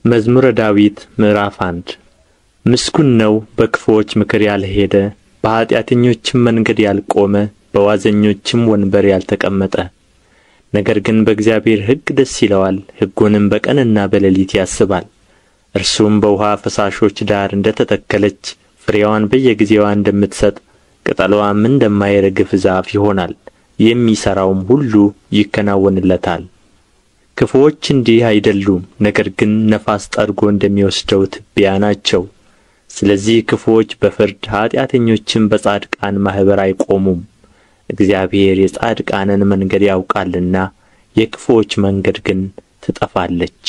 መዝሙረ ዳዊት ምዕራፍ 1 ምስጉን ነው በክፉዎች ምክር ያልሄደ፣ በኃጢአተኞችም መንገድ ያልቆመ፣ በዋዘኞችም ወንበር ያልተቀመጠ። ነገር ግን በእግዚአብሔር ሕግ ደስ ይለዋል፣ ሕጉንም በቀንና በሌሊት ያስባል። እርሱም በውኃ ፈሳሾች ዳር እንደ ተተከለች፣ ፍሬዋን በየጊዜዋ እንደምትሰጥ፣ ቅጠልዋም እንደማይረግፍ ዛፍ ይሆናል። የሚሠራውም ሁሉ ይከናወንለታል። ክፉዎች እንዲህ አይደሉም፣ ነገር ግን ነፋስ ጠርጎ እንደሚወስደው ትቢያ ናቸው። ስለዚህ ክፉዎች በፍርድ ኃጢአተኞችም በጻድቃን ማኅበር አይቆሙም። እግዚአብሔር የጻድቃንን መንገድ ያውቃልና የክፉዎች መንገድ ግን ትጠፋለች።